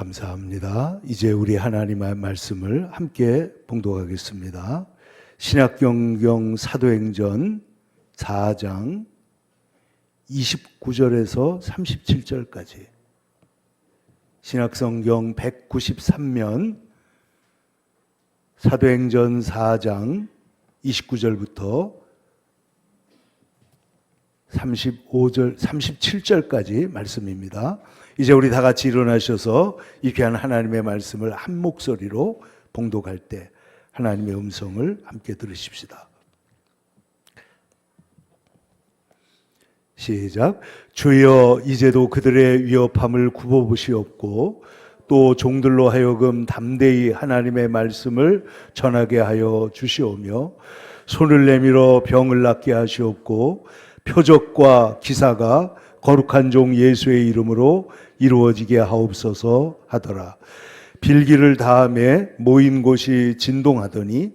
감사합니다. 이제 우리 하나님의 말씀을 함께 봉독하겠습니다. 신약성경 사도행전 4장 29절에서 37절까지, 신약성경 193면 사도행전 4장 29절부터 35절, 37절까지 말씀입니다. 이제 우리 다 같이 일어나셔서 이 귀한 하나님의 말씀을 한 목소리로 봉독할 때 하나님의 음성을 함께 들으십시다. 시작. 주여, 이제도 그들의 위협함을 굽어보시옵고 또 종들로 하여금 담대히 하나님의 말씀을 전하게 하여 주시오며 손을 내밀어 병을 낫게 하시옵고 표적과 기사가 거룩한 종 예수의 이름으로 이루어지게 하옵소서 하더라. 빌기를 다함에 모인 곳이 진동하더니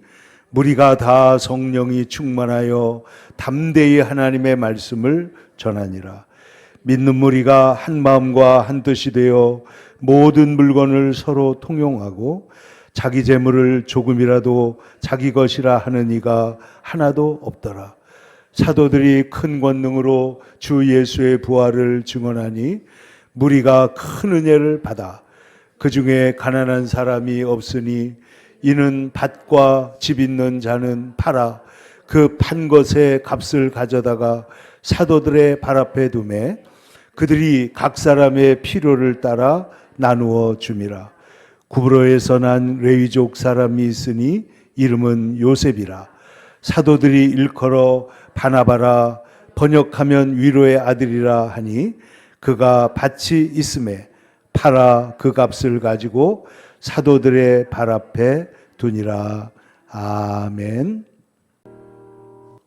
무리가 다 성령이 충만하여 담대히 하나님의 말씀을 전하니라. 믿는 무리가 한 마음과 한 뜻이 되어 모든 물건을 서로 통용하고 자기 재물을 조금이라도 자기 것이라 하는 이가 하나도 없더라. 사도들이 큰 권능으로 주 예수의 부활을 증언하니 무리가 큰 은혜를 받아 그 중에 가난한 사람이 없으니 이는 밭과 집 있는 자는 팔아 그 판 것의 값을 가져다가 사도들의 발 앞에 두매 그들이 각 사람의 필요를 따라 나누어 줌이라. 구브로에서 난 레위족 사람이 있으니 이름은 요셉이라. 사도들이 일컬어 바나바라, 번역하면 위로의 아들이라 하니 그가 밭이 있음에 팔아 그 값을 가지고 사도들의 발 앞에 두니라. 아멘.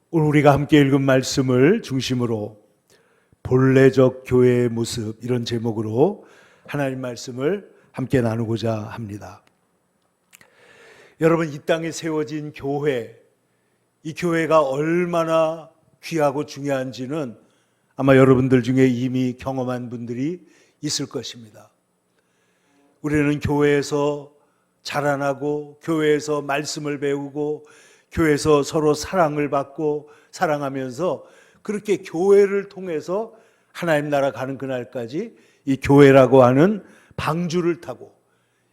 오늘 우리가 함께 읽은 말씀을 중심으로 본래적 교회의 모습, 이런 제목으로 하나님 말씀을 함께 나누고자 합니다. 여러분, 이 땅에 세워진 교회, 이 교회가 얼마나 귀하고 중요한지는 아마 여러분들 중에 이미 경험한 분들이 있을 것입니다. 우리는 교회에서 자라나고 교회에서 말씀을 배우고 교회에서 서로 사랑을 받고 사랑하면서 그렇게 교회를 통해서 하나님 나라 가는 그날까지 이 교회라고 하는 방주를 타고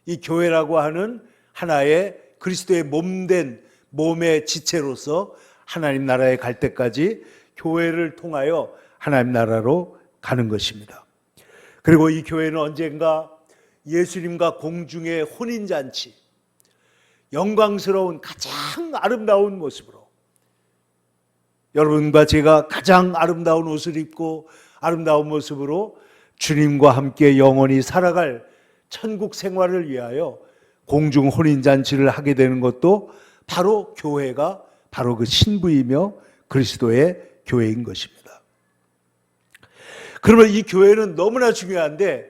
이 교회라고 하는 하나의 그리스도의 몸된 몸의 지체로서 하나님 나라에 갈 때까지 교회를 통하여 하나님 나라로 가는 것입니다. 그리고 이 교회는 언젠가 예수님과 공중의 혼인잔치, 영광스러운 가장 아름다운 모습으로, 여러분과 제가 가장 아름다운 옷을 입고 아름다운 모습으로 주님과 함께 영원히 살아갈 천국 생활을 위하여 공중 혼인잔치를 하게 되는 것도 바로 교회가 바로 그 신부이며 그리스도의 교회인 것입니다. 그러면 이 교회는 너무나 중요한데,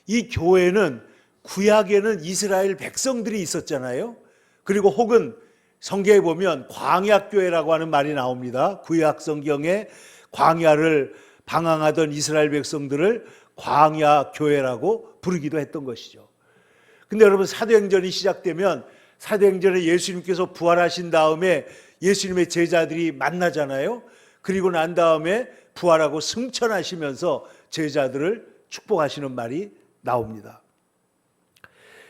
이 교회는 구약에는 이스라엘 백성들이 있었잖아요. 그리고 혹은 성경에 보면 광야교회라고 하는 말이 나옵니다. 구약 성경에 광야를 방황하던 이스라엘 백성들을 광야교회라고 부르기도 했던 것이죠. 근데 여러분, 사도행전이 시작되면 사도행전에 예수님께서 부활하신 다음에 예수님의 제자들이 만나잖아요. 그리고 난 다음에 부활하고 승천하시면서 제자들을 축복하시는 말이 나옵니다.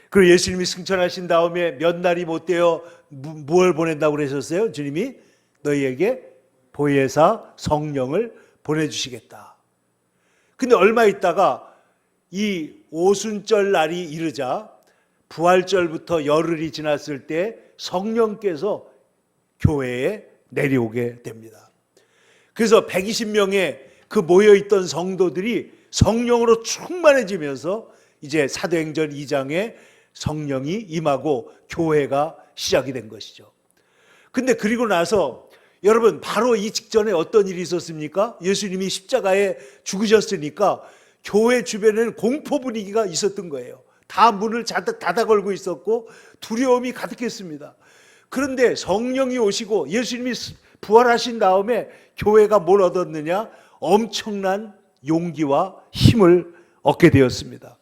그리고 예수님이 승천하신 다음에 몇 날이 못 되어 무엇을 보낸다고 그러셨어요? 주님이 너희에게 보혜사 성령을 보내주시겠다. 근데 얼마 있다가 이 오순절 날이 이르자 부활절부터 열흘이 지났을 때 성령께서 교회에 내려오게 됩니다. 그래서 120명의 그 모여있던 성도들이 성령으로 충만해지면서 이제 사도행전 2장에 성령이 임하고 교회가 시작이 된 것이죠. 근데 그리고 나서 여러분, 바로 이 직전에 어떤 일이 있었습니까? 예수님이 십자가에 죽으셨으니까 교회 주변에는 공포 분위기가 있었던 거예요. 다 문을 닫아 걸고 있었고 두려움이 가득했습니다. 그런데 성령이 오시고 예수님이 부활하신 다음에 교회가 뭘 얻었느냐? 엄청난 용기와 힘을 얻게 되었습니다.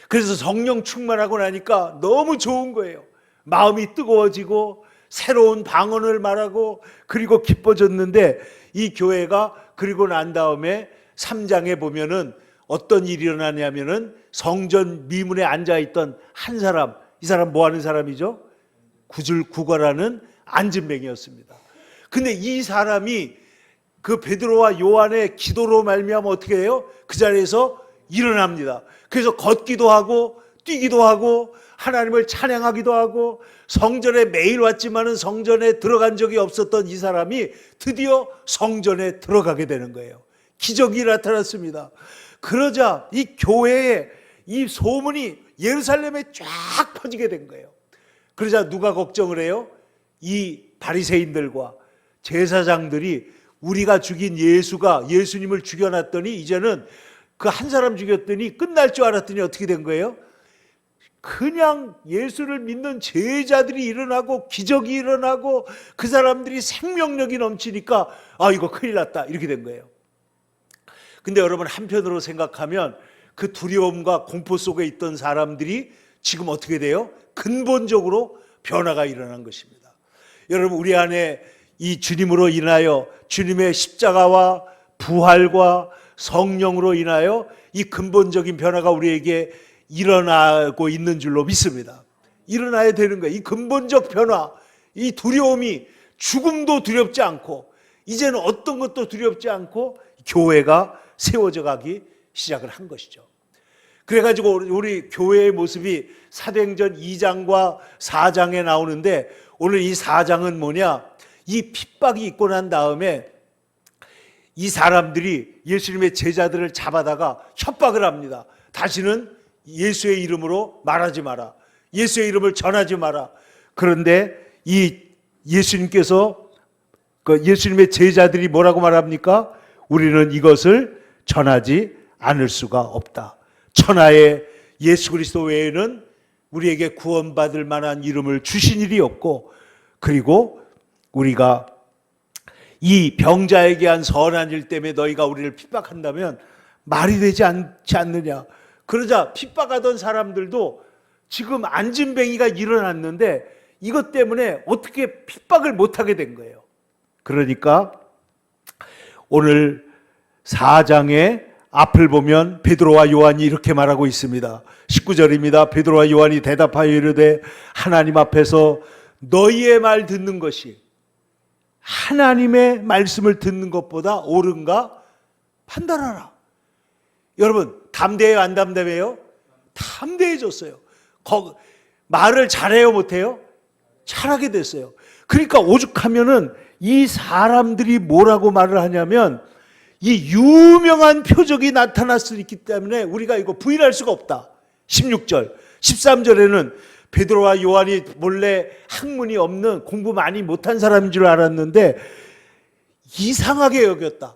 그래서 성령 충만하고 나니까 너무 좋은 거예요. 마음이 뜨거워지고 새로운 방언을 말하고 그리고 기뻐졌는데, 이 교회가 그리고 난 다음에 3장에 보면은 어떤 일이 일어나냐면은 성전 미문에 앉아있던 한 사람, 이 사람 뭐 하는 사람이죠? 구걸하는 안진뱅이였습니다. 근데 이 사람이 그 베드로와 요한의 기도로 말미암아 어떻게 해요? 그 자리에서 일어납니다. 그래서 걷기도 하고 뛰기도 하고 하나님을 찬양하기도 하고, 성전에 매일 왔지만은 성전에 들어간 적이 없었던 이 사람이 드디어 성전에 들어가게 되는 거예요. 기적이 나타났습니다. 그러자 이 교회에 이 소문이 예루살렘에 쫙 퍼지게 된 거예요. 그러자 누가 걱정을 해요? 이 바리새인들과 제사장들이 우리가 죽인 예수님을 죽여놨더니 이제는 그 한 사람 죽였더니 끝날 줄 알았더니 어떻게 된 거예요? 그냥 예수를 믿는 제자들이 일어나고 기적이 일어나고 그 사람들이 생명력이 넘치니까 이거 큰일 났다 이렇게 된 거예요. 근데 여러분, 한편으로 생각하면 그 두려움과 공포 속에 있던 사람들이 지금 어떻게 돼요? 근본적으로 변화가 일어난 것입니다. 여러분, 우리 안에 이 주님으로 인하여 주님의 십자가와 부활과 성령으로 인하여 이 근본적인 변화가 우리에게 일어나고 있는 줄로 믿습니다. 일어나야 되는 거예요. 이 근본적 변화, 이 두려움이, 죽음도 두렵지 않고 이제는 어떤 것도 두렵지 않고 교회가 세워져 가기 시작을 한 것이죠. 그래가지고 우리 교회의 모습이 사도행전 2장과 4장에 나오는데, 오늘 이 4장은 뭐냐? 이 핍박이 있고 난 다음에 이 사람들이 예수님의 제자들을 잡아다가 협박을 합니다. 다시는 예수의 이름으로 말하지 마라. 예수의 이름을 전하지 마라. 그런데 이 예수님께서, 예수님의 제자들이 뭐라고 말합니까? 우리는 이것을 전하지 않을 수가 없다. 천하에 예수 그리스도 외에는 우리에게 구원받을 만한 이름을 주신 일이 없고, 그리고 우리가 이 병자에게 한 선한 일 때문에 너희가 우리를 핍박한다면 말이 되지 않지 않느냐. 그러자 핍박하던 사람들도 지금 안진뱅이가 일어났는데 이것 때문에 어떻게 핍박을 못하게 된 거예요. 그러니까 오늘 4장의 앞을 보면 베드로와 요한이 이렇게 말하고 있습니다. 19절입니다. 베드로와 요한이 대답하여 이르되 하나님 앞에서 너희의 말 듣는 것이 하나님의 말씀을 듣는 것보다 옳은가 판단하라. 여러분, 담대해요, 안 담대해요? 담대해졌어요. 말을 잘해요, 못해요? 잘하게 됐어요. 그러니까 오죽하면은 이 사람들이 뭐라고 말을 하냐면, 이 유명한 표적이 나타났기 때문에 우리가 이거 부인할 수가 없다. 16절, 13절에는 베드로와 요한이 몰래 학문이 없는, 공부 많이 못한 사람인 줄 알았는데 이상하게 여겼다.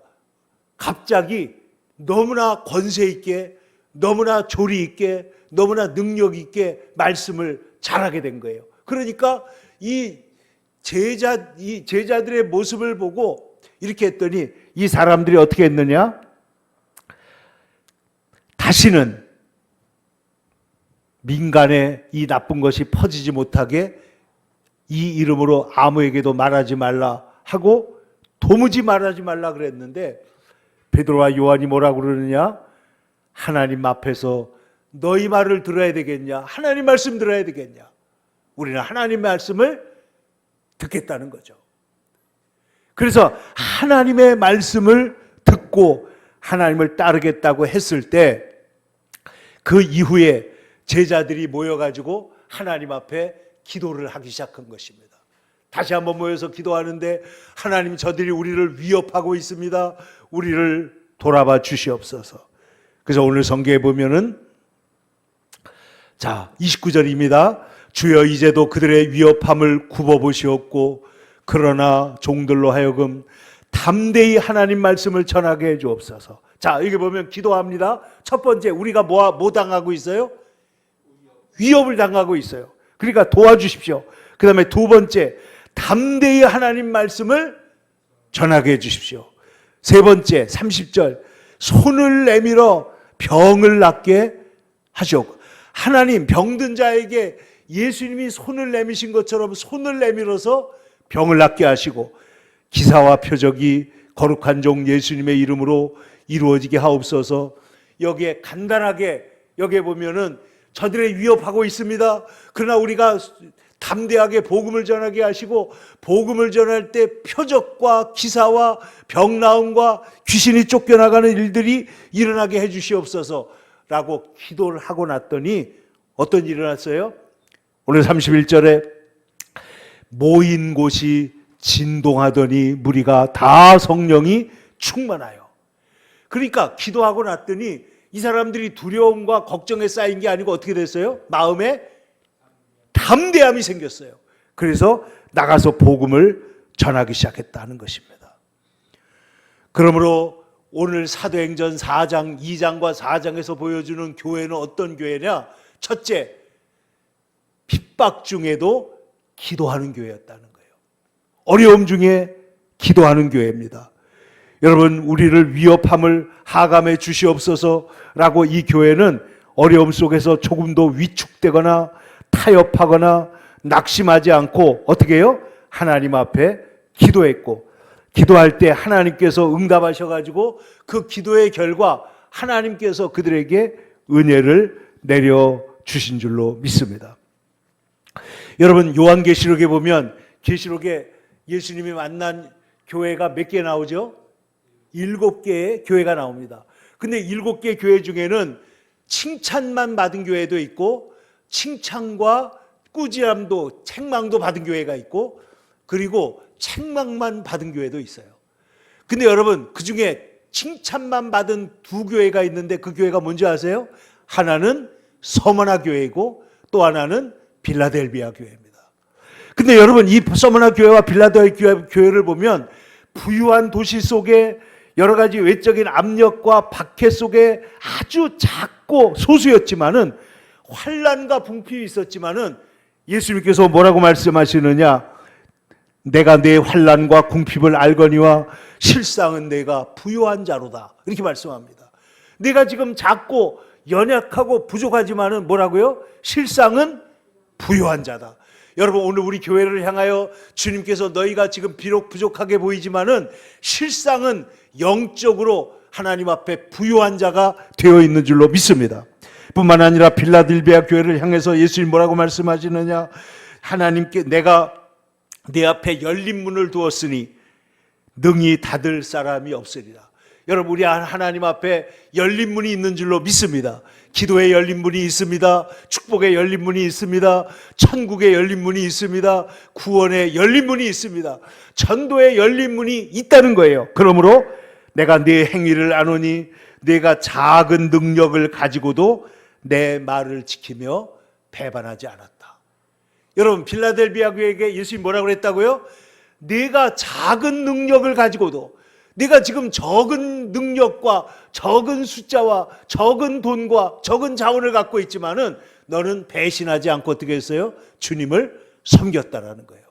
갑자기 너무나 권세 있게, 너무나 조리 있게, 너무나 능력 있게 말씀을 잘하게 된 거예요. 그러니까 이 제자들의 모습을 보고 이렇게 했더니 이 사람들이 어떻게 했느냐? 다시는 민간에 이 나쁜 것이 퍼지지 못하게 이 이름으로 아무에게도 말하지 말라 하고 도무지 말하지 말라 그랬는데, 베드로와 요한이 뭐라고 그러느냐? 하나님 앞에서 너희 말을 들어야 되겠냐? 하나님 말씀 들어야 되겠냐? 우리는 하나님 말씀을 듣겠다는 거죠. 그래서 하나님의 말씀을 듣고 하나님을 따르겠다고 했을 때 그 이후에 제자들이 모여가지고 하나님 앞에 기도를 하기 시작한 것입니다. 다시 한번 모여서 기도하는데, 하나님, 저들이 우리를 위협하고 있습니다. 우리를 돌아봐 주시옵소서. 그래서 오늘 성경에 보면은 29절입니다. 주여 이제도 그들의 위협함을 굽어보시옵고 그러나 종들로 하여금 담대히 하나님 말씀을 전하게 해 주옵소서. 여기 보면 기도합니다. 첫 번째, 우리가 뭐 당하고 있어요? 위협을 당하고 있어요. 그러니까 도와주십시오. 그 다음에 두 번째, 담대히 하나님 말씀을 전하게 해 주십시오. 세 번째, 30절, 손을 내밀어 병을 낫게 하시옵고, 하나님 병든 자에게 예수님이 손을 내미신 것처럼 손을 내밀어서 병을 낫게 하시고 기사와 표적이 거룩한 종 예수님의 이름으로 이루어지게 하옵소서. 여기에 간단하게 여기에 보면은 저들의 위협하고 있습니다. 그러나 우리가 담대하게 복음을 전하게 하시고 복음을 전할 때 표적과 기사와 병 나음과 귀신이 쫓겨나가는 일들이 일어나게 해 주시옵소서라고 기도를 하고 났더니 어떤 일이 일어났어요? 오늘 31절에 모인 곳이 진동하더니 무리가 다 성령이 충만하여. 그러니까 기도하고 났더니 이 사람들이 두려움과 걱정에 쌓인 게 아니고 어떻게 됐어요? 마음에 담대함이 생겼어요. 그래서 나가서 복음을 전하기 시작했다는 것입니다. 그러므로 오늘 사도행전 4장, 2장과 4장에서 보여주는 교회는 어떤 교회냐? 첫째, 핍박 중에도 기도하는 교회였다는 거예요. 어려움 중에 기도하는 교회입니다. 여러분, 우리를 위협함을 하감해 주시옵소서라고 이 교회는 어려움 속에서 조금도 위축되거나 타협하거나 낙심하지 않고 어떻게 해요? 하나님 앞에 기도했고, 기도할 때 하나님께서 응답하셔가지고 그 기도의 결과 하나님께서 그들에게 은혜를 내려주신 줄로 믿습니다. 여러분, 요한계시록에 보면 계시록에 예수님이 만난 교회가 몇 개 나오죠? 7개의 교회가 나옵니다. 근데 7개 교회 중에는 칭찬만 받은 교회도 있고 칭찬과 꾸지람도 책망도 받은 교회가 있고 그리고 책망만 받은 교회도 있어요. 근데 여러분, 그 중에 칭찬만 받은 2교회가 있는데 그 교회가 뭔지 아세요? 하나는 서머나 교회이고 또 하나는 빌라델비아 교회입니다. 근데 여러분, 이 서머나 교회와 빌라델비아 교회를 보면 부유한 도시 속에 여러 가지 외적인 압력과 박해 속에 아주 작고 소수였지만은 환난과 궁핍이 있었지만은 예수님께서 뭐라고 말씀하시느냐? 내가 내 환난과 궁핍을 알거니와 실상은 내가 부유한 자로다. 이렇게 말씀합니다. 내가 지금 작고 연약하고 부족하지만은 뭐라고요? 실상은 부유한 자다. 여러분, 오늘 우리 교회를 향하여 주님께서 너희가 지금 비록 부족하게 보이지만은 실상은 영적으로 하나님 앞에 부유한 자가 되어 있는 줄로 믿습니다. 뿐만 아니라 빌라델비아 교회를 향해서 예수님 뭐라고 말씀하시느냐? 하나님께 내가 내 앞에 열린 문을 두었으니 능히 닫을 사람이 없으리라. 여러분, 우리 하나님 앞에 열린 문이 있는 줄로 믿습니다. 기도에 열린 문이 있습니다. 축복에 열린 문이 있습니다. 천국에 열린 문이 있습니다. 구원에 열린 문이 있습니다. 전도에 열린 문이 있다는 거예요. 그러므로 내가 네 행위를 아노니 네가 작은 능력을 가지고도 내 말을 지키며 배반하지 않았다. 여러분, 빌라델비아 교회에게 예수님이 뭐라고 그랬다고요? 네가 작은 능력을 가지고도, 네가 지금 적은 능력과 적은 숫자와 적은 돈과 적은 자원을 갖고 있지만은 너는 배신하지 않고 어떻게 했어요? 주님을 섬겼다라는 거예요.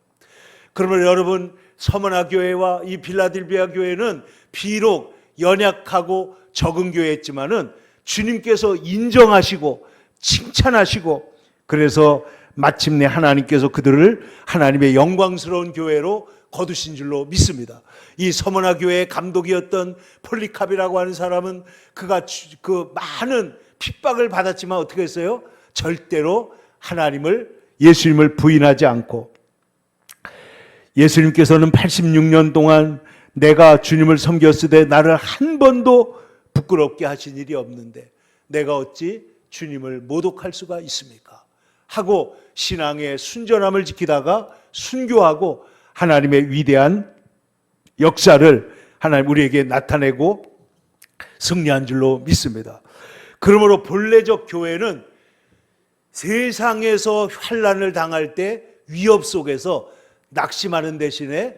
그러면 여러분, 서머나 교회와 이 빌라델비아 교회는 비록 연약하고 적은 교회였지만은 주님께서 인정하시고 칭찬하시고 그래서 마침내 하나님께서 그들을 하나님의 영광스러운 교회로 거두신 줄로 믿습니다. 이 서머나 교회의 감독이었던 폴리캅이라고 하는 사람은 그가 그 많은 핍박을 받았지만 어떻게 했어요? 절대로 예수님을 부인하지 않고, 예수님께서는 86년 동안 내가 주님을 섬겼으되 나를 한 번도 부끄럽게 하신 일이 없는데 내가 어찌 주님을 모독할 수가 있습니까? 하고 신앙의 순전함을 지키다가 순교하고 하나님의 위대한 역사를 하나님 우리에게 나타내고 승리한 줄로 믿습니다. 그러므로 본래적 교회는 세상에서 환난을 당할 때 위협 속에서 낙심하는 대신에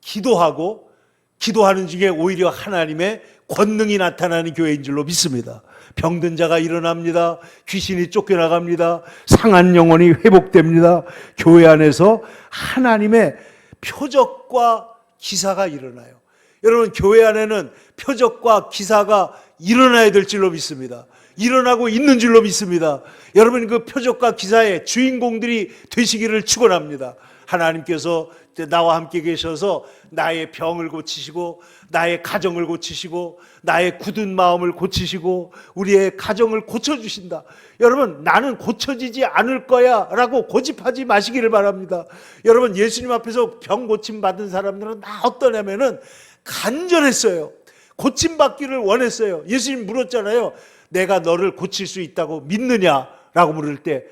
기도하는 중에 오히려 하나님의 권능이 나타나는 교회인 줄로 믿습니다. 병든 자가 일어납니다. 귀신이 쫓겨나갑니다. 상한 영혼이 회복됩니다. 교회 안에서 하나님의 표적과 기사가 일어나요. 여러분, 교회 안에는 표적과 기사가 일어나야 될 줄로 믿습니다. 일어나고 있는 줄로 믿습니다. 여러분, 그 표적과 기사의 주인공들이 되시기를 축원합니다. 하나님께서 나와 함께 계셔서 나의 병을 고치시고, 나의 가정을 고치시고, 나의 굳은 마음을 고치시고, 우리의 가정을 고쳐주신다. 여러분, 나는 고쳐지지 않을 거야 라고 고집하지 마시기를 바랍니다. 여러분, 예수님 앞에서 병 고침 받은 사람들은 다 어떠냐면은 간절했어요. 고침받기를 원했어요. 예수님 물었잖아요. 내가 너를 고칠 수 있다고 믿느냐? 라고 물을 때,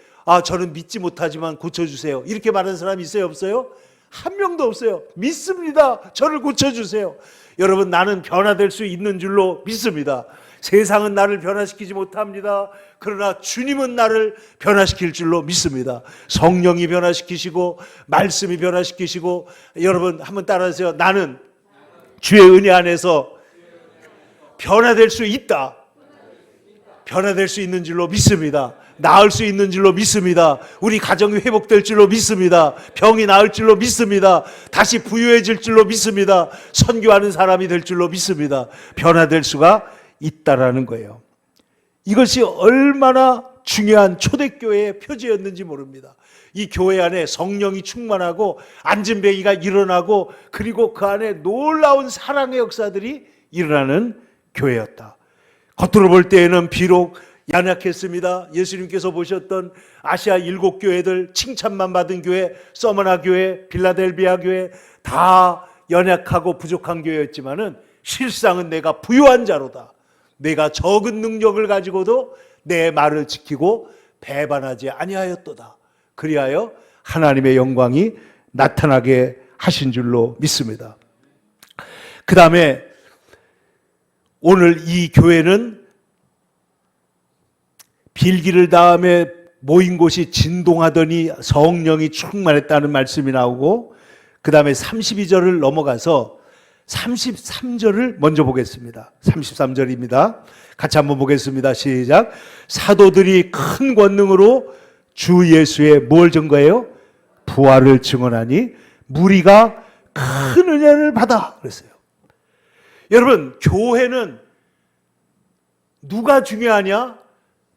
저는 믿지 못하지만 고쳐주세요. 이렇게 말하는 사람이 있어요, 없어요? 한 명도 없어요. 믿습니다. 저를 고쳐주세요. 여러분, 나는 변화될 수 있는 줄로 믿습니다. 세상은 나를 변화시키지 못합니다. 그러나 주님은 나를 변화시킬 줄로 믿습니다. 성령이 변화시키시고, 말씀이 변화시키시고, 여러분 한번 따라하세요. 나는 주의 은혜 안에서 변화될 수 있다. 변화될 수 있는 줄로 믿습니다. 나을 수 있는 줄로 믿습니다. 우리 가정이 회복될 줄로 믿습니다. 병이 나을 줄로 믿습니다. 다시 부유해질 줄로 믿습니다. 선교하는 사람이 될 줄로 믿습니다. 변화될 수가 있다라는 거예요. 이것이 얼마나 중요한 초대교회의 표지였는지 모릅니다. 이 교회 안에 성령이 충만하고 안진뱅이가 일어나고, 그리고 그 안에 놀라운 사랑의 역사들이 일어나는 교회였다. 겉으로 볼 때에는 비록 연약했습니다. 예수님께서 보셨던 아시아 7교회들, 칭찬만 받은 교회, 서머나 교회, 빌라델비아 교회, 다 연약하고 부족한 교회였지만은 실상은 내가 부유한 자로다. 내가 적은 능력을 가지고도 내 말을 지키고 배반하지 아니하였도다. 그리하여 하나님의 영광이 나타나게 하신 줄로 믿습니다. 그 다음에 오늘 이 교회는 빌기를 다음에 모인 곳이 진동하더니 성령이 충만했다는 말씀이 나오고, 그 다음에 32절을 넘어가서 33절을 먼저 보겠습니다. 33절입니다. 같이 한번 보겠습니다. 시작. 사도들이 큰 권능으로 주 예수의 뭘 증거해요? 부활을 증언하니 무리가 큰 은혜를 받아 그랬어요. 여러분, 교회는 누가 중요하냐?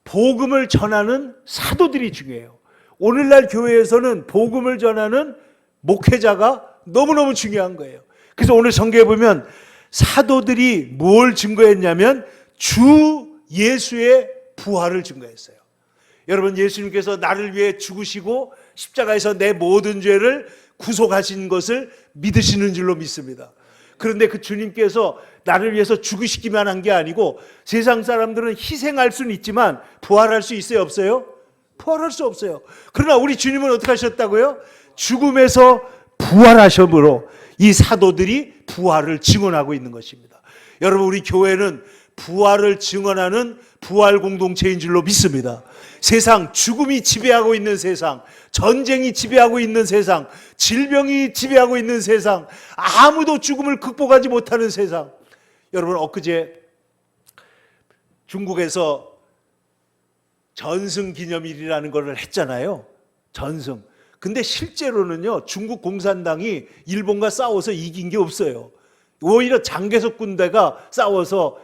복음을 전하는 사도들이 중요해요. 오늘날 교회에서는 복음을 전하는 목회자가 너무너무 중요한 거예요. 그래서 오늘 성경에 보면 사도들이 뭘 증거했냐면 주 예수의 부활을 증거했어요. 여러분, 예수님께서 나를 위해 죽으시고 십자가에서 내 모든 죄를 구속하신 것을 믿으시는 줄로 믿습니다. 그런데 그 주님께서 나를 위해서 죽으시기만 한 게 아니고, 세상 사람들은 희생할 수는 있지만 부활할 수 있어요, 없어요? 부활할 수 없어요. 그러나 우리 주님은 어떻게 하셨다고요? 죽음에서 부활하심으로 이 사도들이 부활을 증언하고 있는 것입니다. 여러분, 우리 교회는 부활을 증언하는 부활 공동체인 줄로 믿습니다. 세상, 죽음이 지배하고 있는 세상, 전쟁이 지배하고 있는 세상, 질병이 지배하고 있는 세상, 아무도 죽음을 극복하지 못하는 세상. 여러분, 엊그제 중국에서 전승기념일이라는 걸 했잖아요. 전승. 근데 실제로는요, 중국 공산당이 일본과 싸워서 이긴 게 없어요. 오히려 장개석 군대가 싸워서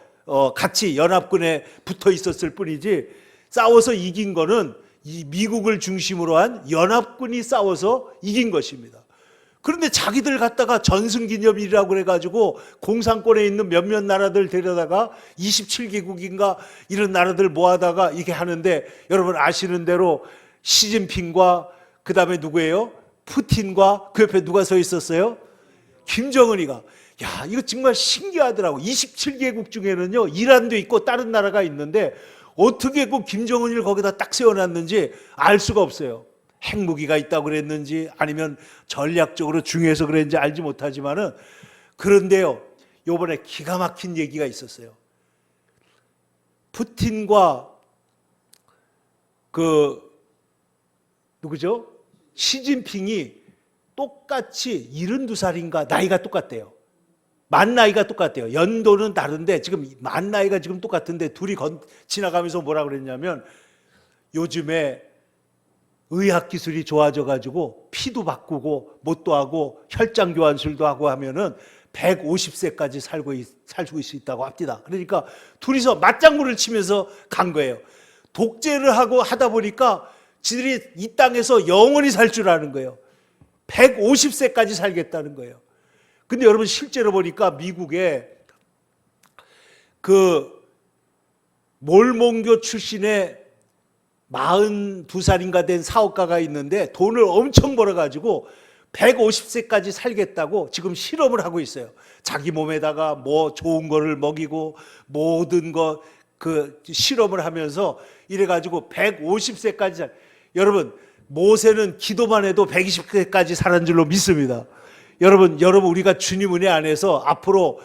같이 연합군에 붙어 있었을 뿐이지, 싸워서 이긴 거는 이 미국을 중심으로 한 연합군이 싸워서 이긴 것입니다. 그런데 자기들 갖다가 전승기념일이라고 그래가지고 공산권에 있는 몇몇 나라들 데려다가 27개국인가 이런 나라들 모아다가 이게 하는데, 여러분 아시는 대로 시진핑과 그 다음에 누구예요? 푸틴과 그 옆에 누가 서 있었어요? 김정은이가. 야, 이거 정말 신기하더라고. 27개국 중에는요, 이란도 있고 다른 나라가 있는데 어떻게 그 김정은이를 거기다 딱 세워놨는지 알 수가 없어요. 핵무기가 있다고 그랬는지 아니면 전략적으로 중요해서 그랬는지 알지 못하지만은, 그런데요, 요번에 기가 막힌 얘기가 있었어요. 푸틴과 누구죠? 시진핑이 똑같이 72살인가 나이가 똑같대요. 만 나이가 똑같대요. 연도는 다른데 지금 만 나이가 지금 똑같은데 둘이 지나가면서 뭐라 그랬냐면, 요즘에 의학기술이 좋아져 가지고 피도 바꾸고 못도 하고 혈장 교환술도 하고 하면은 150세까지 살고 있다고 합니다. 그러니까 둘이서 맞장구를 치면서 간 거예요. 독재를 하다 보니까 지들이 이 땅에서 영원히 살 줄 아는 거예요. 150세까지 살겠다는 거예요. 근데 여러분 실제로 보니까 미국에 그 몰몬교 출신의 42살인가 된 사업가가 있는데 돈을 엄청 벌어가지고 150세까지 살겠다고 지금 실험을 하고 있어요. 자기 몸에다가 뭐 좋은 거를 먹이고 모든 거 그 실험을 하면서 이래가지고 150세까지 여러분 모세는 기도만 해도 120세까지 살았는 줄로 믿습니다. 여러분 우리가 주님 은혜 안에서 앞으로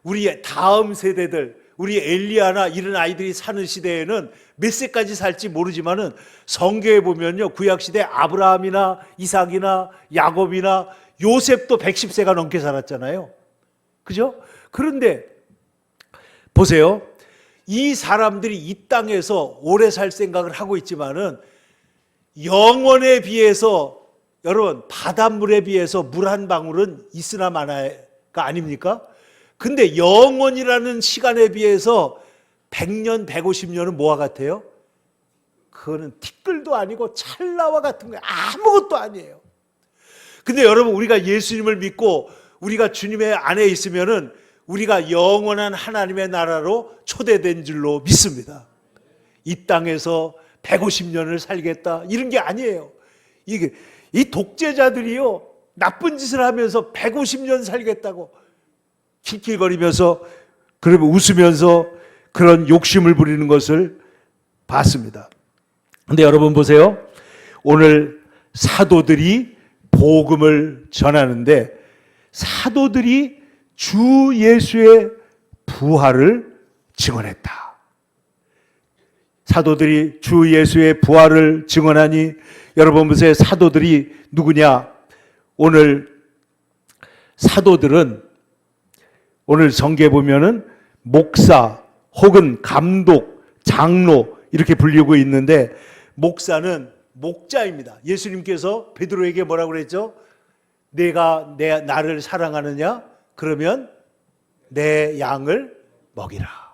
우리의 다음 세대들 우리 엘리야나 이런 아이들이 사는 시대에는 몇 세까지 살지 모르지만은 성경에 보면요 구약시대 아브라함이나 이삭이나 야곱이나 요셉도 110세가 넘게 살았잖아요. 그죠? 그런데 보세요. 이 사람들이 이 땅에서 오래 살 생각을 하고 있지만은 영원에 비해서 여러분 바닷물에 비해서 물 한 방울은 있으나 마나가 아닙니까? 근데 영원이라는 시간에 비해서 100년, 150년은 뭐와 같아요? 그거는 티끌도 아니고 찰나와 같은 거예요. 아무것도 아니에요. 근데 여러분 우리가 예수님을 믿고 우리가 주님의 안에 있으면은 우리가 영원한 하나님의 나라로 초대된 줄로 믿습니다. 이 땅에서 150년을 살겠다 이런 게 아니에요. 이 독재자들이요 나쁜 짓을 하면서 150년 살겠다고 킥킥거리면서 그러면 웃으면서 그런 욕심을 부리는 것을 봤습니다. 근데 여러분 보세요. 오늘 사도들이 복음을 전하는데 사도들이 주 예수의 부활을 증언했다. 사도들이 주 예수의 부활을 증언하니 여러분 보세요. 사도들이 누구냐? 오늘 사도들은 오늘 성경에 보면은 목사 혹은 감독, 장로 이렇게 불리고 있는데 목사는 목자입니다. 예수님께서 베드로에게 뭐라고 그랬죠? 내가 나를 사랑하느냐? 그러면 내 양을 먹이라.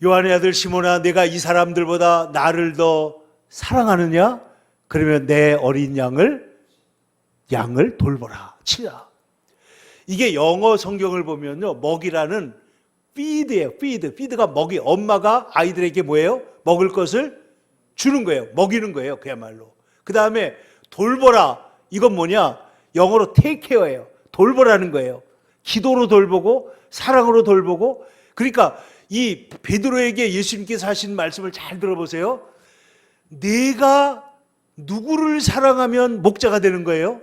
요한의 아들 시몬아 내가 이 사람들보다 나를 더 사랑하느냐? 그러면 내 어린 양을 돌보라. 치라. 이게 영어 성경을 보면요. 먹이라는 feed예요. feed가 먹이. 엄마가 아이들에게 뭐예요? 먹을 것을 주는 거예요. 먹이는 거예요. 그야말로. 그 다음에 돌보라. 이건 뭐냐? 영어로 take care예요. 돌보라는 거예요. 기도로 돌보고 사랑으로 돌보고. 그러니까 이 베드로에게 예수님께서 하신 말씀을 잘 들어보세요. 내가 누구를 사랑하면 목자가 되는 거예요?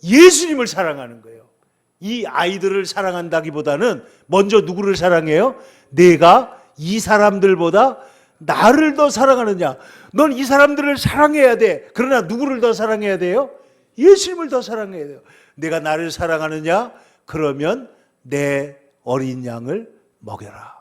예수님을 사랑하는 거예요. 이 아이들을 사랑한다기보다는 먼저 누구를 사랑해요? 내가 이 사람들보다 나를 더 사랑하느냐? 넌 이 사람들을 사랑해야 돼. 그러나 누구를 더 사랑해야 돼요? 예수님을 더 사랑해야 돼요. 내가 나를 사랑하느냐? 그러면 내 어린 양을 먹여라.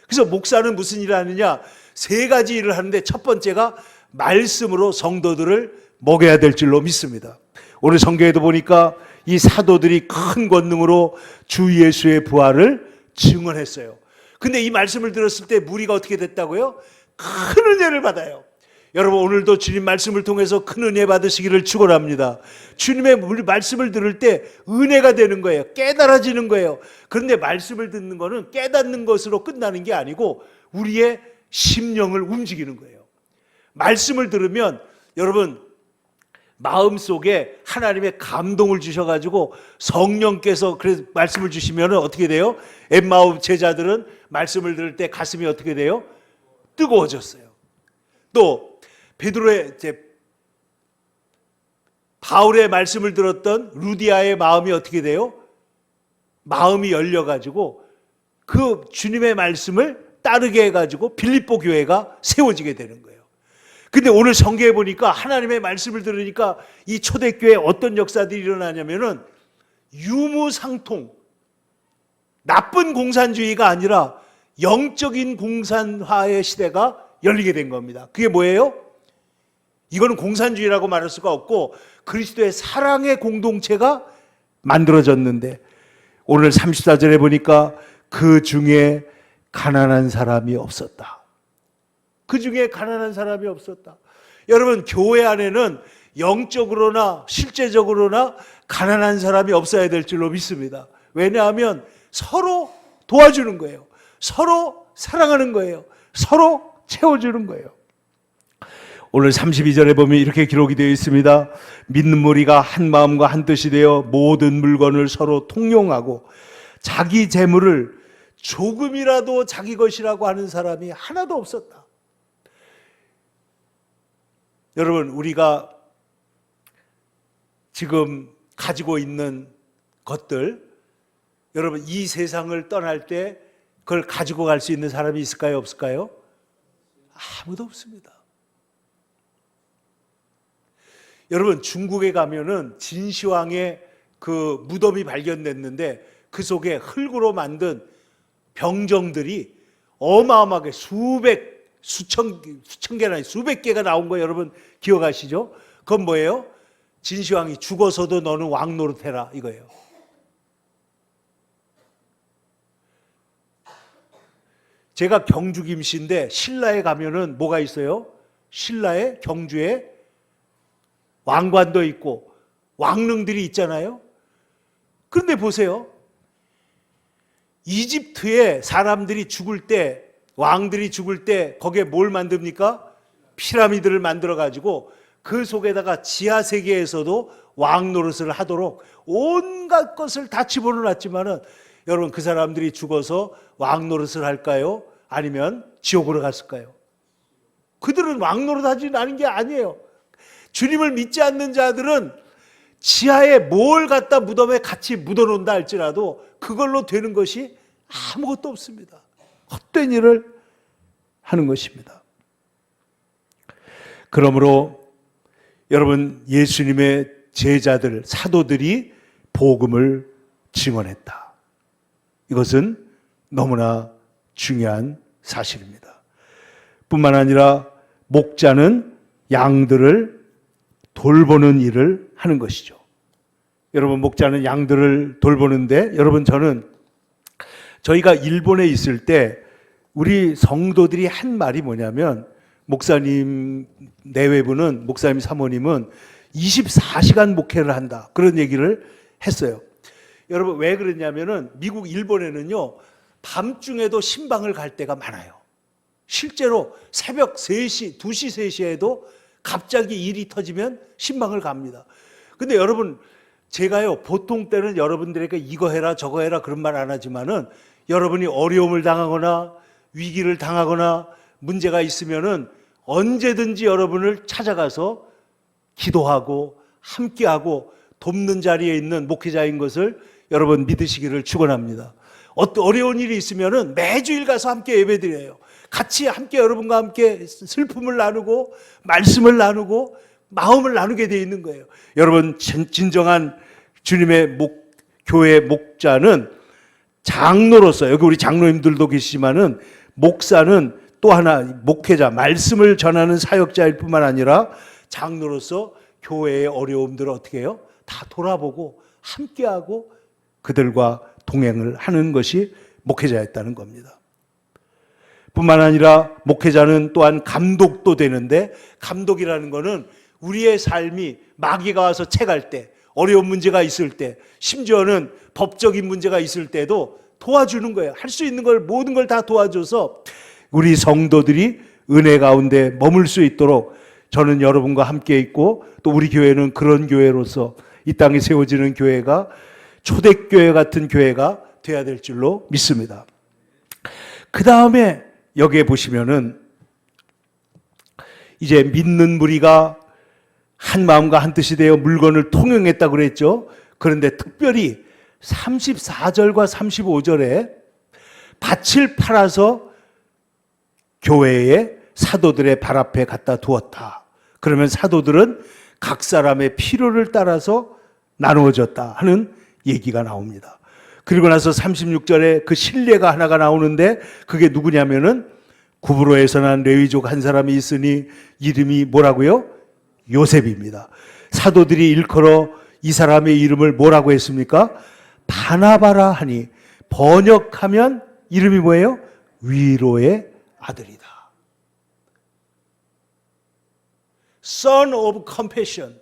그래서 목사는 무슨 일을 하느냐? 3가지 일을 하는데 첫 번째가 말씀으로 성도들을 먹여야 될 줄로 믿습니다. 오늘 성경에도 보니까 이 사도들이 큰 권능으로 주 예수의 부활을 증언했어요. 근데 이 말씀을 들었을 때 무리가 어떻게 됐다고요? 큰 은혜를 받아요. 여러분 오늘도 주님 말씀을 통해서 큰 은혜 받으시기를 축원합니다. 주님의 말씀을 들을 때 은혜가 되는 거예요. 깨달아지는 거예요. 그런데 말씀을 듣는 거는 깨닫는 것으로 끝나는 게 아니고 우리의 심령을 움직이는 거예요. 말씀을 들으면 여러분 마음속에 하나님의 감동을 주셔가지고 성령께서 그래서 말씀을 주시면 어떻게 돼요? 엠마오 제자들은 말씀을 들을 때 가슴이 어떻게 돼요? 뜨거워졌어요. 또 베드로의 바울의 말씀을 들었던 루디아의 마음이 어떻게 돼요? 마음이 열려가지고 그 주님의 말씀을 따르게 해가지고 빌립보 교회가 세워지게 되는 거예요. 근데 오늘 성경에 보니까 하나님의 말씀을 들으니까 이 초대교회에 어떤 역사들이 일어나냐면은 유무상통, 나쁜 공산주의가 아니라 영적인 공산화의 시대가 열리게 된 겁니다. 그게 뭐예요? 이거는 공산주의라고 말할 수가 없고 그리스도의 사랑의 공동체가 만들어졌는데 오늘 34절에 보니까 그 중에 가난한 사람이 없었다. 그 중에 가난한 사람이 없었다. 여러분, 교회 안에는 영적으로나 실제적으로나 가난한 사람이 없어야 될 줄로 믿습니다. 왜냐하면 서로 도와주는 거예요. 서로 사랑하는 거예요. 서로 채워주는 거예요. 오늘 32절에 보면 이렇게 기록이 되어 있습니다. 믿는 무리가 한 마음과 한 뜻이 되어 모든 물건을 서로 통용하고 자기 재물을 조금이라도 자기 것이라고 하는 사람이 하나도 없었다. 여러분, 우리가 지금 가지고 있는 것들, 여러분 이 세상을 떠날 때 그걸 가지고 갈 수 있는 사람이 있을까요? 없을까요? 아무도 없습니다. 여러분, 중국에 가면은 진시황의 그 무덤이 발견됐는데 그 속에 흙으로 만든 병정들이 어마어마하게 수천 개나 수백 개가 나온 거 여러분 기억하시죠? 그건 뭐예요? 진시황이 죽어서도 너는 왕 노릇해라 이거예요. 제가 경주 김씨인데 신라에 가면은 뭐가 있어요? 신라에 경주에 왕관도 있고 왕릉들이 있잖아요. 그런데 보세요. 이집트에 사람들이 죽을 때, 왕들이 죽을 때 거기에 뭘 만듭니까? 피라미드를 만들어 가지고 그 속에다가 지하 세계에서도 왕 노릇을 하도록 온갖 것을 다 집어넣었지만은 여러분, 그 사람들이 죽어서 왕 노릇을 할까요? 아니면 지옥으로 갔을까요? 그들은 왕 노릇하지 않은 게 아니에요. 주님을 믿지 않는 자들은 지하에 뭘 갖다 무덤에 같이 묻어놓는다 할지라도 그걸로 되는 것이 아무것도 없습니다. 헛된 일을 하는 것입니다. 그러므로 여러분, 예수님의 제자들, 사도들이 복음을 증언했다. 이것은 너무나 중요한 사실입니다. 뿐만 아니라 목자는 양들을 돌보는 일을 하는 것이죠. 여러분, 목자는 양들을 돌보는데, 여러분, 저희가 일본에 있을 때 우리 성도들이 한 말이 뭐냐면, 목사님 내외부는, 목사님 사모님은 24시간 목회를 한다, 그런 얘기를 했어요. 여러분, 왜 그러냐면은 미국, 일본에는요 밤중에도 신방을 갈 때가 많아요. 실제로 새벽 3시, 2시, 3시에도 갑자기 일이 터지면 신방을 갑니다. 근데 여러분, 제가요 보통 때는 여러분들에게 이거 해라 저거 해라 그런 말 안 하지만은 여러분이 어려움을 당하거나 위기를 당하거나 문제가 있으면은 언제든지 여러분을 찾아가서 기도하고 함께하고 돕는 자리에 있는 목회자인 것을 여러분 믿으시기를 축원합니다. 어려운 일이 있으면은 매주일 가서 함께 예배드려요. 같이 함께 여러분과 함께 슬픔을 나누고 말씀을 나누고 마음을 나누게 되어 있는 거예요. 여러분, 진정한 주님의 교회 목자는 장로로서, 여기 우리 장로님들도 계시지만은 목사는 또 하나 목회자, 말씀을 전하는 사역자일 뿐만 아니라 장로로서 교회의 어려움들을 어떻게 해요? 다 돌아보고 함께하고 그들과 동행을 하는 것이 목회자였다는 겁니다. 뿐만 아니라 목회자는 또한 감독도 되는데, 감독이라는 것은 우리의 삶이 마귀가 와서 채갈 때, 어려운 문제가 있을 때, 심지어는 법적인 문제가 있을 때도 도와주는 거예요. 할 수 있는 걸, 모든 걸 다 도와줘서 우리 성도들이 은혜 가운데 머물 수 있도록 저는 여러분과 함께 있고, 또 우리 교회는 그런 교회로서 이 땅에 세워지는 교회가 초대교회 같은 교회가 돼야 될 줄로 믿습니다. 그 다음에 여기에 보시면은 이제 믿는 무리가 한 마음과 한 뜻이 되어 물건을 통용했다고 그랬죠. 그런데 특별히 34절과 35절에 밭을 팔아서 교회에 사도들의 발 앞에 갖다 두었다. 그러면 사도들은 각 사람의 필요를 따라서 나누어졌다 하는 얘기가 나옵니다. 그리고 나서 36절에 그 신뢰가 하나가 나오는데, 그게 누구냐면은 구브로에서 난 레위족 한 사람이 있으니 이름이 뭐라고요? 요셉입니다. 사도들이 일컬어 이 사람의 이름을 뭐라고 했습니까? 바나바라 하니 번역하면 이름이 뭐예요? 위로의 아들이다. Son of compassion.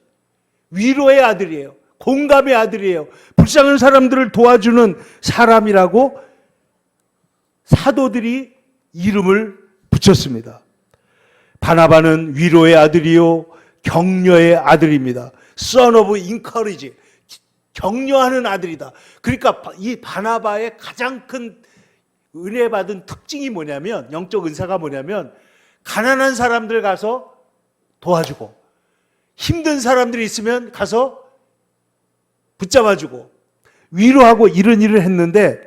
위로의 아들이에요. 공감의 아들이에요. 불쌍한 사람들을 도와주는 사람이라고 사도들이 이름을 붙였습니다. 바나바는 위로의 아들이요 격려의 아들입니다. Son of encourage. 격려하는 아들이다. 그러니까 이 바나바의 가장 큰 은혜 받은 특징이 뭐냐면, 영적 은사가 뭐냐면, 가난한 사람들 가서 도와주고, 힘든 사람들이 있으면 가서 붙잡아주고, 위로하고 이런 일을 했는데,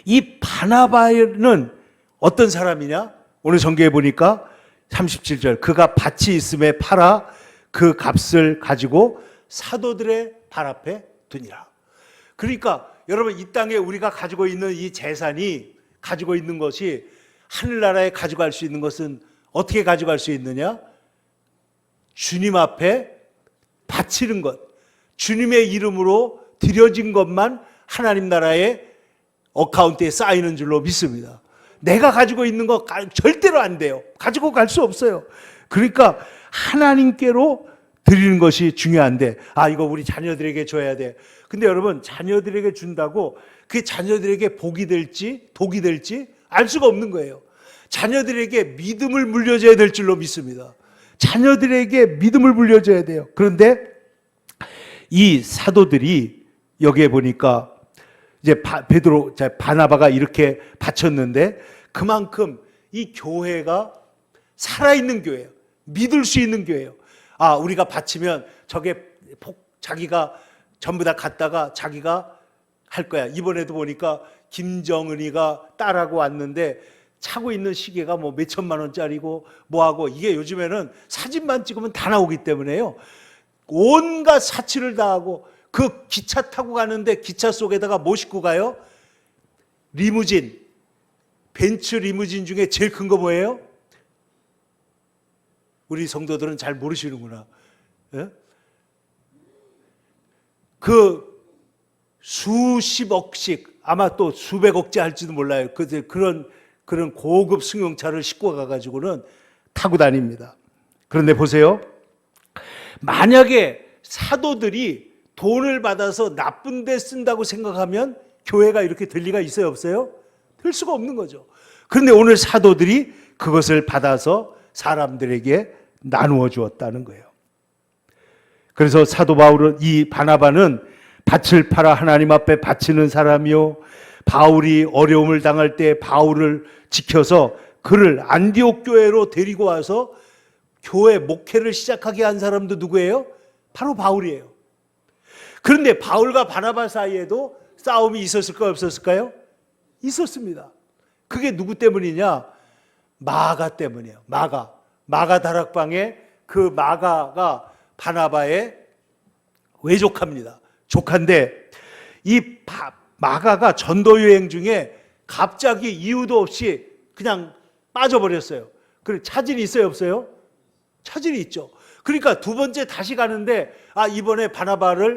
이 바나바는 어떤 사람이냐? 오늘 성경에 보니까 37절, 그가 밭이 있음에 팔아 그 값을 가지고 사도들의 발 앞에 두니라. 그러니까 여러분, 이 땅에 우리가 가지고 있는 이 재산이, 가지고 있는 것이, 하늘나라에 가져갈 수 있는 것은 어떻게 가져갈 수 있느냐? 주님 앞에 바치는 것, 주님의 이름으로 드려진 것만 하나님 나라의 어카운트에 쌓이는 줄로 믿습니다. 내가 가지고 있는 거 절대로 안 돼요. 가지고 갈 수 없어요. 그러니까 하나님께로 드리는 것이 중요한데, 이거 우리 자녀들에게 줘야 돼. 근데 여러분, 자녀들에게 준다고 그게 자녀들에게 복이 될지 독이 될지 알 수가 없는 거예요. 자녀들에게 믿음을 물려줘야 될 줄로 믿습니다. 자녀들에게 믿음을 물려줘야 돼요. 그런데 이 사도들이 여기에 보니까 이제 바나바가 이렇게 바쳤는데, 그만큼 이 교회가 살아있는 교회예요. 믿을 수 있는 교회예요. 우리가 바치면 저게 자기가 전부 다 갖다가 자기가 할 거야. 이번에도 보니까 김정은이가 딸하고 왔는데 차고 있는 시계가 뭐 몇천만 원짜리고 뭐하고, 이게 요즘에는 사진만 찍으면 다 나오기 때문에요. 온갖 사치를 다 하고, 그 기차 타고 가는데 기차 속에다가 뭐 싣고 가요? 리무진, 벤츠 리무진 중에 제일 큰 거 뭐예요? 우리 성도들은 잘 모르시는구나. 예? 그 수십억씩, 아마 또 수백억째 할지도 몰라요. 그런 고급 승용차를 싣고 가가지고는 타고 다닙니다. 그런데 보세요. 만약에 사도들이 돈을 받아서 나쁜 데 쓴다고 생각하면 교회가 이렇게 될 리가 있어요, 없어요? 될 수가 없는 거죠. 그런데 오늘 사도들이 그것을 받아서 사람들에게 나누어 주었다는 거예요. 그래서 사도 바울은, 이 바나바는 밭을 팔아 하나님 앞에 바치는 사람이요, 바울이 어려움을 당할 때 바울을 지켜서 그를 안디옥 교회로 데리고 와서 교회 목회를 시작하게 한 사람도 누구예요? 바로 바울이에요. 그런데 바울과 바나바 사이에도 싸움이 있었을까요, 없었을까요? 있었습니다. 그게 누구 때문이냐? 마가 때문이에요. 마가 다락방에 그 마가가 바나바의 외조카입니다. 조카인데, 이 마가가 전도 여행 중에 갑자기 이유도 없이 그냥 빠져버렸어요. 그리고 차질이 있어요, 없어요? 차질이 있죠. 그러니까 두 번째 다시 가는데, 이번에 바나바가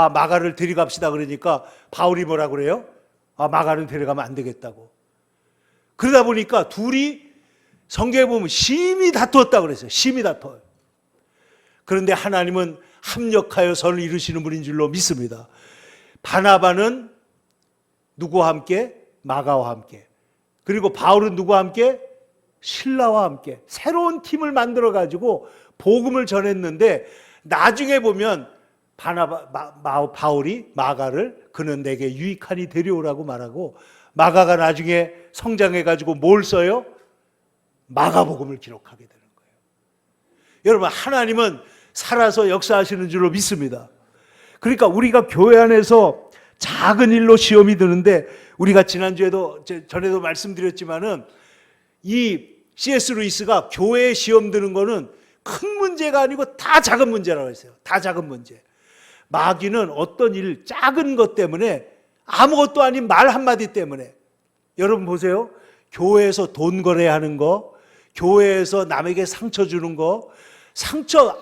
마가를 데려갑시다 그러니까 바울이 뭐라 그래요? 마가는 데려가면 안 되겠다고. 그러다 보니까 둘이 성경에 보면 심히 다투었다 그랬어요. 심히 다퉈요. 그런데 하나님은 합력하여 선을 이루시는 분인 줄로 믿습니다. 바나바는 누구와 함께? 마가와 함께. 그리고 바울은 누구와 함께? 실라와 함께. 새로운 팀을 만들어 가지고 복음을 전했는데, 나중에 보면 바울이 마가를 그는 내게 유익하니 데려오라고 말하고, 마가가 나중에 성장해 가지고 뭘 써요? 마가복음을 기록하게 되는 거예요. 여러분, 하나님은 살아서 역사하시는 줄로 믿습니다. 그러니까 우리가 교회 안에서 작은 일로 시험이 드는데, 우리가 전에도 말씀드렸지만은, 이 C.S. 루이스가 교회에 시험 드는 거는 큰 문제가 아니고 다 작은 문제라고 했어요. 다 작은 문제. 마귀는 어떤 일, 작은 것 때문에, 아무것도 아닌 말 한마디 때문에, 여러분 보세요. 교회에서 돈 거래하는 거, 교회에서 남에게 상처 주는 거, 상처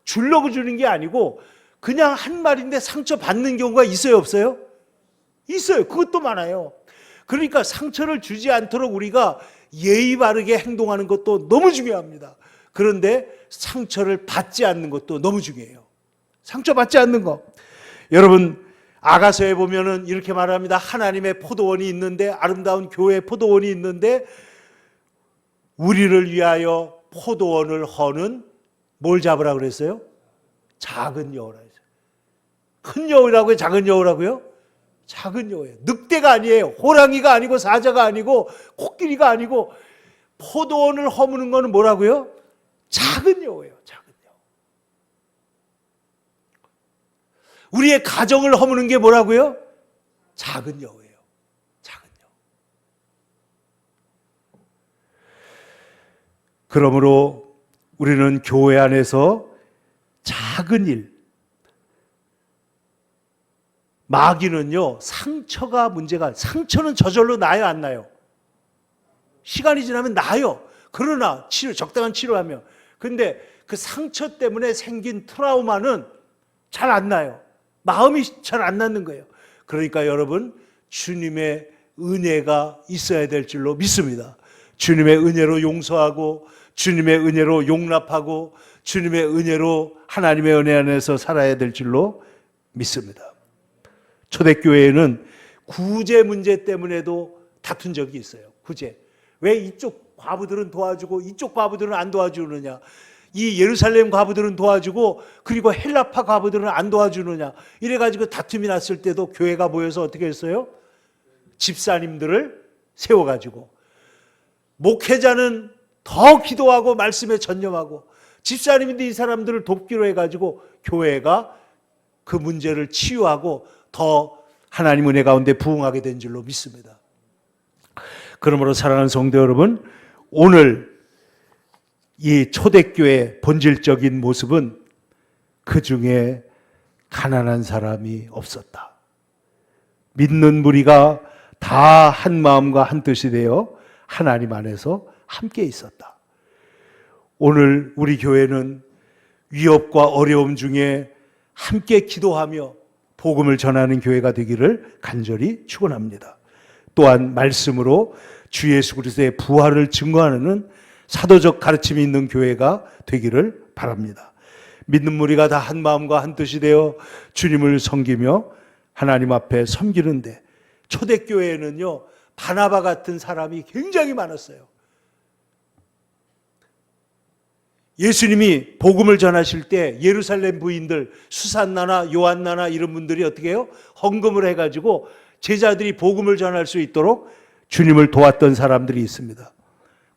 주려고 주는 게 아니고 그냥 한 말인데 상처 받는 경우가 있어요, 없어요? 있어요. 그것도 많아요. 그러니까 상처를 주지 않도록 우리가 예의 바르게 행동하는 것도 너무 중요합니다. 그런데 상처를 받지 않는 것도 너무 중요해요. 상처 받지 않는 거. 여러분, 아가서에 보면은 이렇게 말합니다. 하나님의 포도원이 있는데, 아름다운 교회의 포도원이 있는데, 우리를 위하여 포도원을 허는 뭘 잡으라 그랬어요? 작은 여우라 했어요. 큰 여우라고요? 작은 여우라고요? 작은 여우예요. 늑대가 아니에요. 호랑이가 아니고 사자가 아니고 코끼리가 아니고 포도원을 허무는 거는 뭐라고요? 작은 여우예요. 작은 여우. 우리의 가정을 허무는 게 뭐라고요? 작은 여우예요. 작은 여우. 그러므로 우리는 교회 안에서 작은 일, 마귀는요, 상처가 문제가, 상처는 저절로 나요, 안 나요? 시간이 지나면 나요. 그러나 적당한 치료하면. 근데 그 상처 때문에 생긴 트라우마는 잘 안 나요. 마음이 잘 안 낫는 거예요. 그러니까 여러분, 주님의 은혜가 있어야 될 줄로 믿습니다. 주님의 은혜로 용서하고, 주님의 은혜로 용납하고, 주님의 은혜로 하나님의 은혜 안에서 살아야 될 줄로 믿습니다. 초대교회에는 구제 문제 때문에도 다툰 적이 있어요. 구제. 왜 이쪽 과부들은 도와주고 이쪽 과부들은 안 도와주느냐. 이 예루살렘 과부들은 도와주고 그리고 헬라파 과부들은 안 도와주느냐. 이래가지고 다툼이 났을 때도 교회가 모여서 어떻게 했어요? 집사님들을 세워가지고 목회자는 더 기도하고 말씀에 전념하고 집사님인데 이 사람들을 돕기로 해가지고 교회가 그 문제를 치유하고 더 하나님 은혜 가운데 부응하게 된 줄로 믿습니다. 그러므로 사랑하는 성도 여러분, 오늘 이 초대교회의 본질적인 모습은 그 중에 가난한 사람이 없었다. 믿는 무리가 다 한 마음과 한 뜻이 되어 하나님 안에서 함께 있었다. 오늘 우리 교회는 위협과 어려움 중에 함께 기도하며 복음을 전하는 교회가 되기를 간절히 축원합니다. 또한 말씀으로 주 예수 그리스도의 부활을 증거하는 사도적 가르침이 있는 교회가 되기를 바랍니다. 믿는 무리가 다 한 마음과 한 뜻이 되어 주님을 섬기며 하나님 앞에 섬기는데 초대교회에는요, 바나바 같은 사람이 굉장히 많았어요. 예수님이 복음을 전하실 때 예루살렘 부인들 수산나나 요한나나 이런 분들이 어떻게 해요? 헌금을 해가지고 제자들이 복음을 전할 수 있도록 주님을 도왔던 사람들이 있습니다.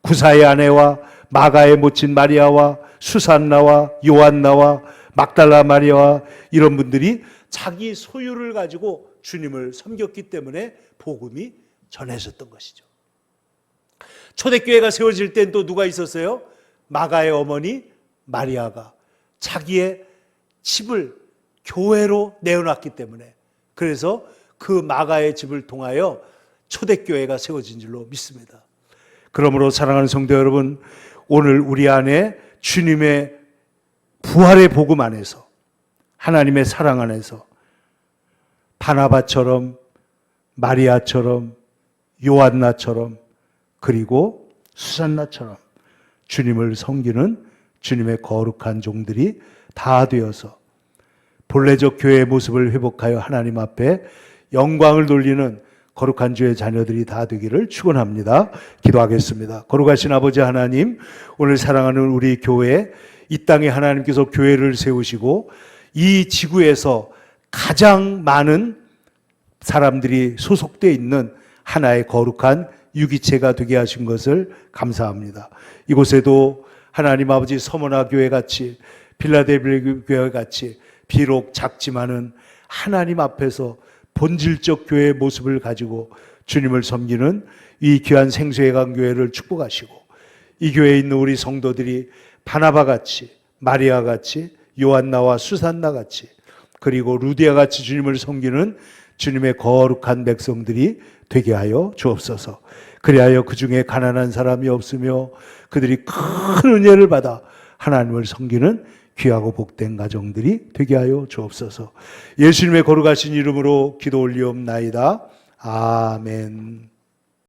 구사의 아내와 마가의 모친 마리아와 수산나와 요한나와 막달라 마리아와 이런 분들이 자기 소유를 가지고 주님을 섬겼기 때문에 복음이 전해졌던 것이죠. 초대교회가 세워질 땐 또 누가 있었어요? 마가의 어머니 마리아가 자기의 집을 교회로 내어놨기 때문에, 그래서 그 마가의 집을 통하여 초대교회가 세워진 줄로 믿습니다. 그러므로 사랑하는 성도 여러분, 오늘 우리 안에 주님의 부활의 복음 안에서, 하나님의 사랑 안에서 바나바처럼, 마리아처럼, 요한나처럼, 그리고 수산나처럼 주님을 섬기는 주님의 거룩한 종들이 다 되어서 본래적 교회의 모습을 회복하여 하나님 앞에 영광을 돌리는 거룩한 주의 자녀들이 다 되기를 축원합니다. 기도하겠습니다. 거룩하신 아버지 하나님, 오늘 사랑하는 우리 교회, 이 땅에 하나님께서 교회를 세우시고 이 지구에서 가장 많은 사람들이 소속되어 있는 하나의 거룩한 유기체가 되게 하신 것을 감사합니다. 이곳에도 하나님 아버지 서머나 교회 같이, 필라델피아 교회 같이 비록 작지만은 하나님 앞에서 본질적 교회의 모습을 가지고 주님을 섬기는 이 귀한 생수의 강 교회를 축복하시고, 이 교회에 있는 우리 성도들이 바나바 같이, 마리아 같이, 요한나와 수산나 같이, 그리고 루디아 같이 주님을 섬기는 주님의 거룩한 백성들이 되게 하여 주옵소서. 그리하여 그 중에 가난한 사람이 없으며 그들이 큰 은혜를 받아 하나님을 섬기는 귀하고 복된 가정들이 되게 하여 주옵소서. 예수님의 거룩하신 이름으로 기도 올리옵나이다. 아멘.